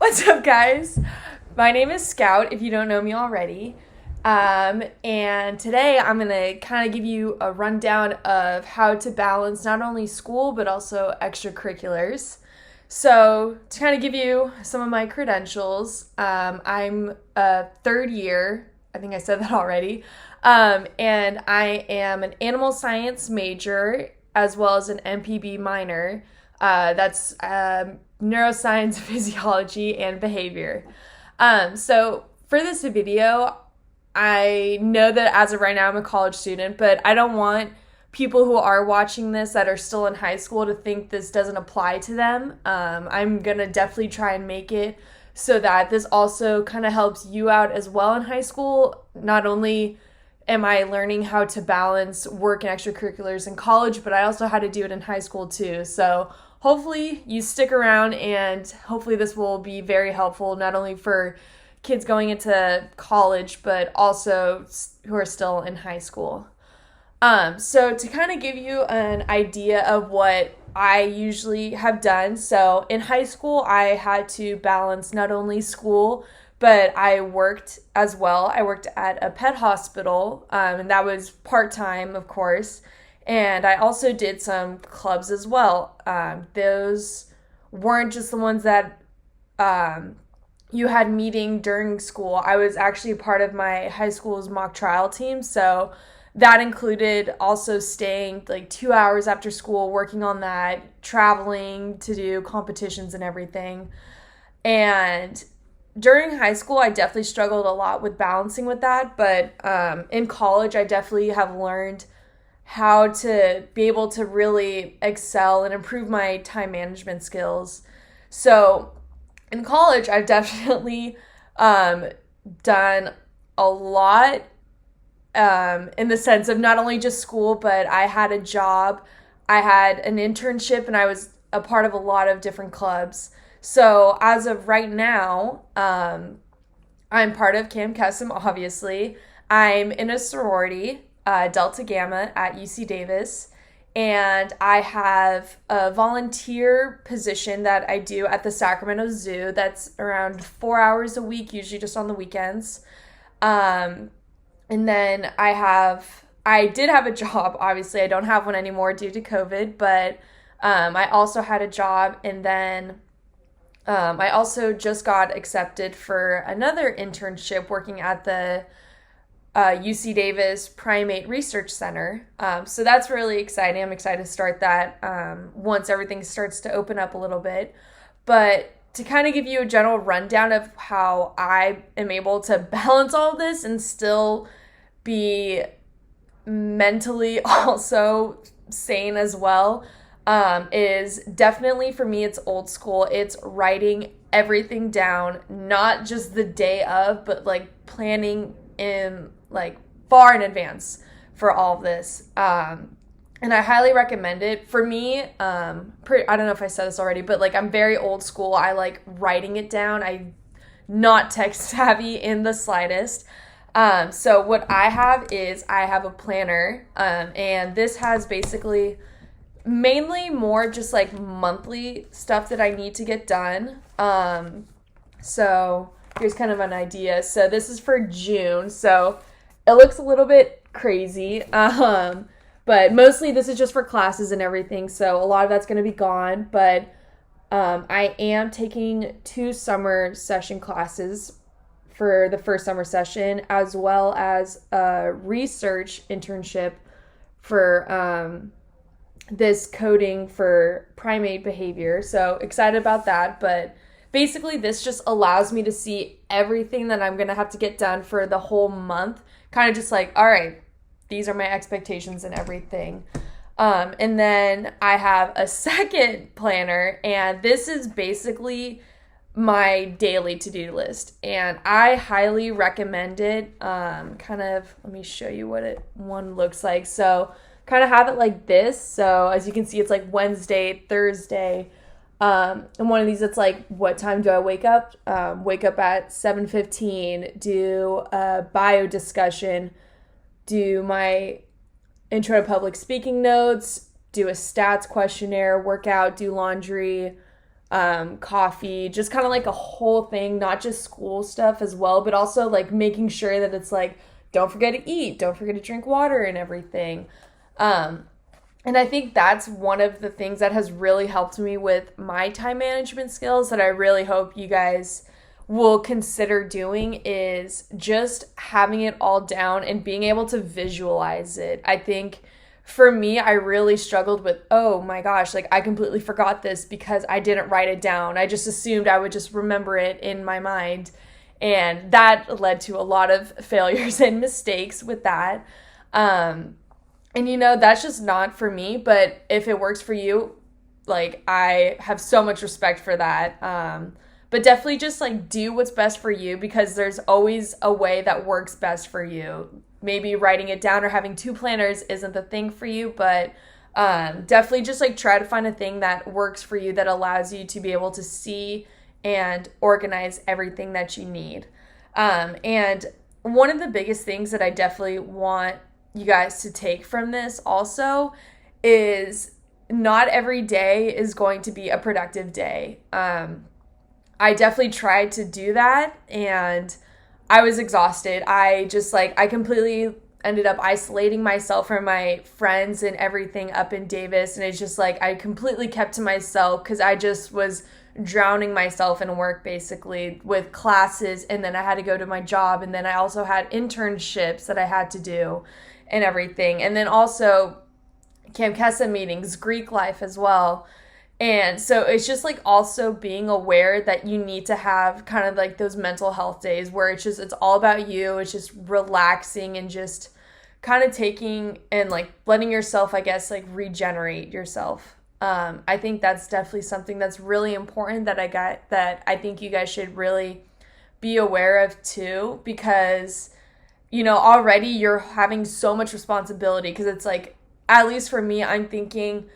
What's up, guys? My name is Scout, if you don't know me already. And today I'm going to kind of give you a rundown of how to balance not only school but also extracurriculars. So, to kind of give you some of my credentials, I'm a third year, I think I said that already, and I am an animal science major as well as an MPB minor. That's neuroscience, physiology, and behavior. So for this video, I know that as of right now I'm a college student, but I don't want people who are watching this that are still in high school to think this doesn't apply to them. I'm gonna definitely try and make it so that this also kind of helps you out as well in high school. Not only am I learning how to balance work and extracurriculars in college, but I also had to do it in high school too. So hopefully you stick around, and hopefully this will be very helpful not only for kids going into college, but also who are still in high school. So to kind of give you an idea of what I usually have done. So in high school, I had to balance not only school, but I worked as well. I worked at a pet hospital, and that was part-time, of course. And I also did some clubs as well. Those weren't just the ones that you had meeting during school. I was actually part of my high school's mock trial team. So that included also staying like 2 hours after school, working on that, traveling to do competitions and everything. And during high school, I definitely struggled a lot with balancing with that. But in college, I definitely have learned how to be able to really excel and improve my time management skills. So in college, I've definitely done a lot in the sense of not only just school, but I had a job, I had an internship, and I was a part of a lot of different clubs. So as of right now, I'm part of Camp Kesem, obviously. I'm in a sorority, Delta Gamma at UC Davis, and I have a volunteer position that I do at the Sacramento Zoo. That's around 4 hours a week, usually just on the weekends. And then I did have a job. Obviously, I don't have one anymore due to COVID, but I also had a job, and then I also just got accepted for another internship working at the UC Davis Primate Research Center. So that's really exciting. I'm excited to start that once everything starts to open up a little bit. But to kind of give you a general rundown of how I am able to balance all this and still be mentally also sane as well, is definitely, for me, it's old school. It's writing everything down, not just the day of, but like planning in like far in advance for all of this. And I highly recommend it. For me, I don't know if I said this already, but like I'm very old school. I like writing it down. I'm not tech savvy in the slightest. So what I have is I have a planner, and this has basically mainly more just like monthly stuff that I need to get done. So here's kind of an idea. So this is for June. So it looks a little bit crazy. But mostly this is just for classes and everything. So a lot of that's going to be gone. But I am taking 2 summer session classes for the first summer session, as well as a research internship for this coding for primate behavior. So excited about that. But basically this just allows me to see everything that I'm going to have to get done for the whole month. Kind of just like, all right, these are my expectations and everything. And then I have a second planner, and this is basically my daily to-do list. And I highly recommend it. Let me show you what one looks like. So kind of have it like this. So as you can see, it's like Wednesday, Thursday. And one of these, it's like, what time do I wake up? Wake up at 7:15, do a bio discussion, do my intro to public speaking notes, do a stats questionnaire, work out, do laundry, coffee, just kind of like a whole thing, not just school stuff as well, but also like making sure that it's like, don't forget to eat, don't forget to drink water and everything. And I think that's one of the things that has really helped me with my time management skills that I really hope you guys will consider doing, is just having it all down and being able to visualize it. I think for me, I really struggled with, oh my gosh, like I completely forgot this because I didn't write it down. I just assumed I would just remember it in my mind. And that led to a lot of failures and mistakes with that. And that's just not for me, but if it works for you, like I have so much respect for that. But definitely just like do what's best for you, because there's always a way that works best for you. Maybe writing it down or having two planners isn't the thing for you, but definitely just like try to find a thing that works for you, that allows you to be able to see and organize everything that you need. And one of the biggest things that I definitely want you guys to take from this also is not every day is going to be a productive day. I definitely tried to do that and I was exhausted. I completely ended up isolating myself from my friends and everything up in Davis. And it's just like I completely kept to myself because I just was drowning myself in work basically with classes. And then I had to go to my job. And then I also had internships that I had to do and everything. And then also Camp Kessa meetings, Greek life as well. And so it's just like also being aware that you need to have kind of like those mental health days where it's all about you. It's just relaxing and just kind of taking and like letting yourself, I guess, like regenerate yourself. I think that's definitely something that's really important that I think you guys should really be aware of too, because, already you're having so much responsibility, because it's like, at least for me, I'm thinking,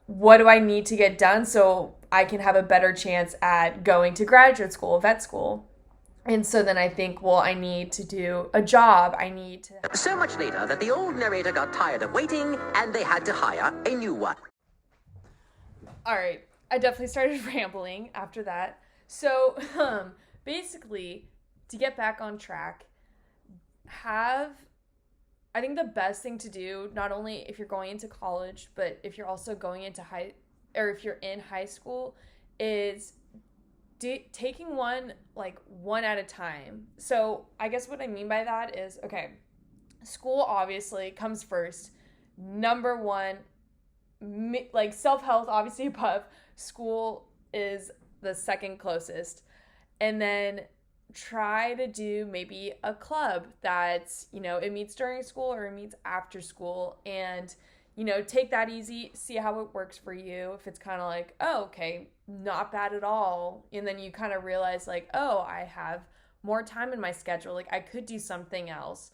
what do I need to get done so I can have a better chance at going to graduate school, vet school? And so then I think, well, I need to do a job. I need to... So much later that the old narrator got tired of waiting and they had to hire a new one. All right. I definitely started rambling after that. So basically, to get back on track, I think the best thing to do, not only if you're going into college, but if you're also going into if you're in high school, is taking one at a time. So I guess what I mean by that is, okay, school obviously comes first. Number one, like self-health obviously above. School is the second closest. And then try to do maybe a club that's, it meets during school or it meets after school, and, take that easy, see how it works for you. If it's kind of like, oh, okay, not bad at all. And then you kind of realize like, oh, I have more time in my schedule. Like I could do something else.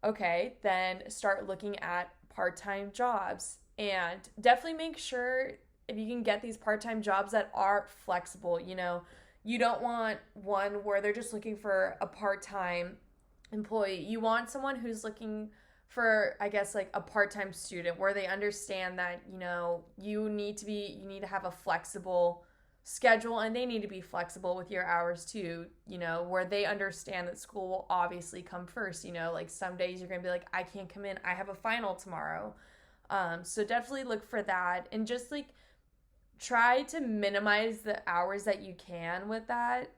Okay, then start looking at part-time jobs, and definitely make sure if you can get these part-time jobs that are flexible. You don't want one where they're just looking for a part-time employee. You want someone who's looking for, I guess, like a part-time student, where they understand that, you need to have a flexible schedule, and they need to be flexible with your hours too, where they understand that school will obviously come first. Like some days you're going to be like, I can't come in, I have a final tomorrow. So definitely look for that, and just like try to minimize the hours that you can with that,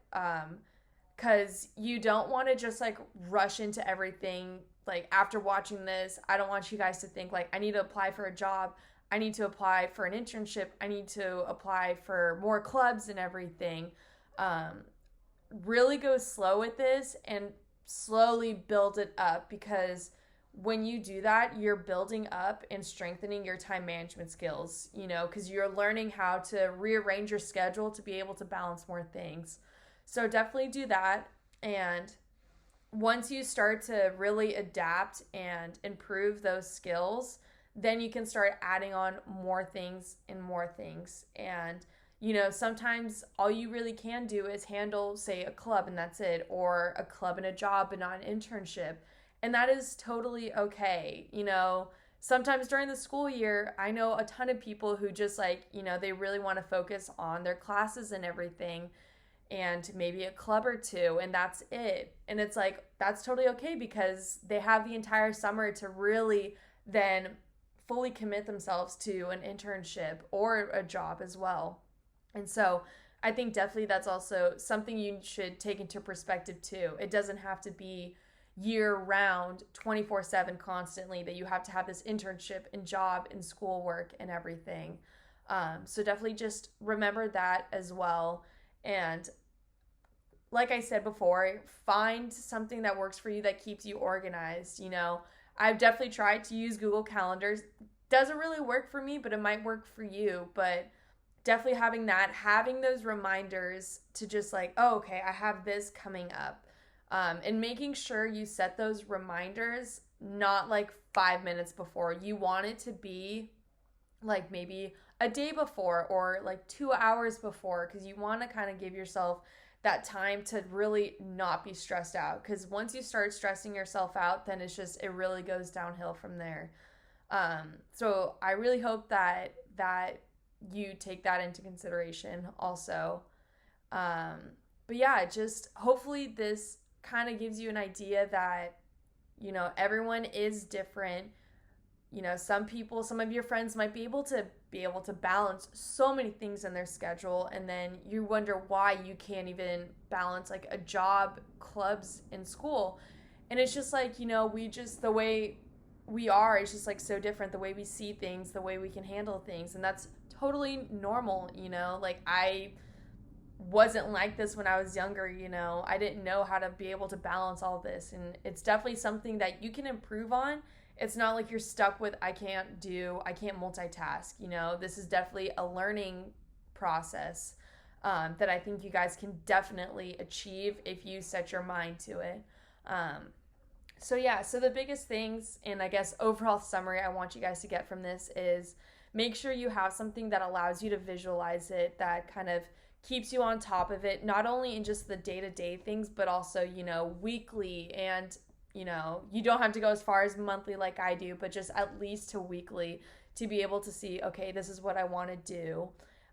because you don't want to just like rush into everything. Like after watching this, I don't want you guys to think like, I need to apply for a job, I need to apply for an internship, I need to apply for more clubs and everything. Really go slow with this and slowly build it up, because when you do that, you're building up and strengthening your time management skills, because you're learning how to rearrange your schedule to be able to balance more things. So definitely do that. And once you start to really adapt and improve those skills, then you can start adding on more things and more things. And, sometimes all you really can do is handle, say, a club and that's it, or a club and a job but not an internship. And that is totally okay. sometimes during the school year, I know a ton of people who just like, they really want to focus on their classes and everything and maybe a club or two, and that's it. And it's like, that's totally okay because they have the entire summer to really then fully commit themselves to an internship or a job as well. And so I think definitely that's also something you should take into perspective too. It doesn't have to be year round 24/7 constantly that you have to have this internship and job and schoolwork and everything. So definitely just remember that as well. And like I said before, find something that works for you that keeps you organized. I've definitely tried to use Google Calendars. Doesn't really work for me, but it might work for you. But definitely having those reminders to just like, oh, okay, I have this coming up. And making sure you set those reminders not like 5 minutes before. You want it to be like maybe a day before or like 2 hours before, because you want to kind of give yourself that time to really not be stressed out. Because once you start stressing yourself out, then it really goes downhill from there. So I really hope that you take that into consideration also. But yeah, just hopefully this kind of gives you an idea that, everyone is different. Some of your friends might be able to balance so many things in their schedule, and then you wonder why you can't even balance like a job, clubs, and school. And it's just like, the way we are is just like so different, the way we see things, the way we can handle things, and that's totally normal. Like I wasn't like this when I was younger. I didn't know how to be able to balance all this, and it's definitely something that you can improve on. It's not like you're stuck with I can't multitask. This is definitely a learning process that I think you guys can definitely achieve if you set your mind to it. So the biggest things, and I guess overall summary I want you guys to get from this is make sure you have something that allows you to visualize it, that kind of keeps you on top of it, not only in just the day-to-day things, but also, weekly, and you don't have to go as far as monthly like I do, but just at least to weekly to be able to see, okay, this is what I want to do.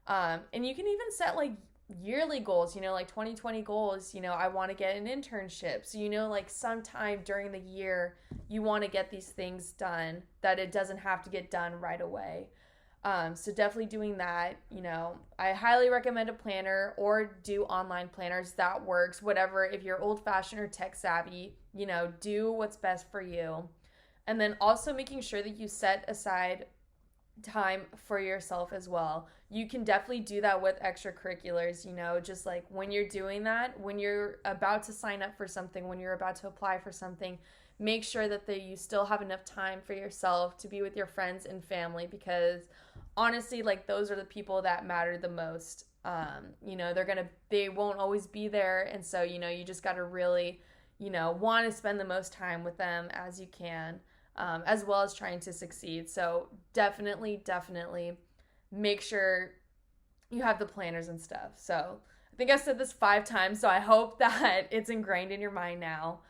And you can even set like yearly goals, like 2020 goals. I want to get an internship. So, like sometime during the year, you want to get these things done, that it doesn't have to get done right away. So definitely doing that. I highly recommend a planner or do online planners. That works. Whatever, if you're old fashioned or tech savvy, do what's best for you. And then also making sure that you set aside time for yourself as well. You can definitely do that with extracurriculars, just like when you're doing that, when you're about to sign up for something, when you're about to apply for something, make sure that you still have enough time for yourself to be with your friends and family, because honestly, like those are the people that matter the most. They won't always be there. And so, you just got to really, want to spend the most time with them as you can. As well as trying to succeed. So definitely make sure you have the planners and stuff. So I think I said this 5 times, so I hope that it's ingrained in your mind now.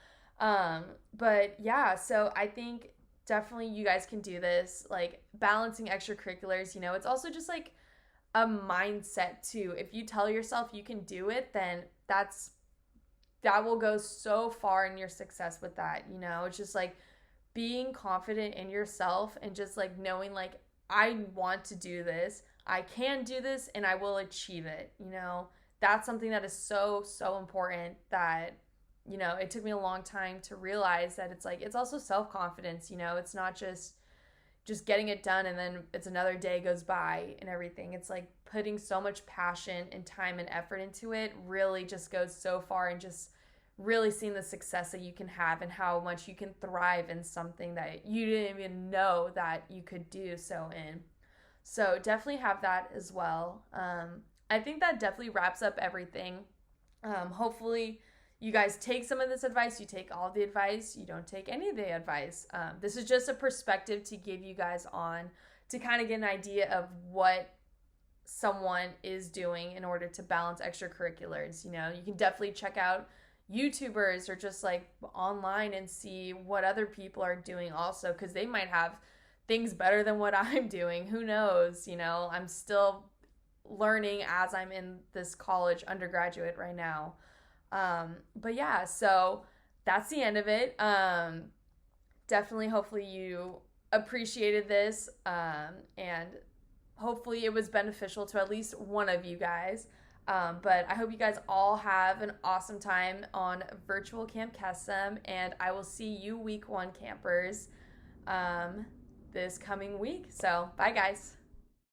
But yeah, so I think definitely you guys can do this, like balancing extracurriculars. It's also just like a mindset too. If you tell yourself you can do it, then that will go so far in your success with that. It's just like being confident in yourself and just like knowing like, I want to do this, I can do this, and I will achieve it. That's something that is so important that, it took me a long time to realize that it's like, it's also self-confidence. It's not just getting it done and then it's another day goes by and everything. It's like putting so much passion and time and effort into it really just goes so far, and just really seeing the success that you can have and how much you can thrive in something that you didn't even know that you could do so in. So definitely have that as well. I think that definitely wraps up everything. Hopefully you guys take some of this advice, you take all the advice, you don't take any of the advice. This is just a perspective to give you guys on, to kind of get an idea of what someone is doing in order to balance extracurriculars. You can definitely check out YouTubers or just like online and see what other people are doing also, because they might have things better than what I'm doing. Who knows? I'm still learning as I'm in this college undergraduate right now. But yeah, so that's the end of it. Definitely, hopefully you appreciated this, and hopefully it was beneficial to at least one of you guys. But I hope you guys all have an awesome time on virtual Camp Kesem, and I will see you week 1 campers this coming week. So bye, guys.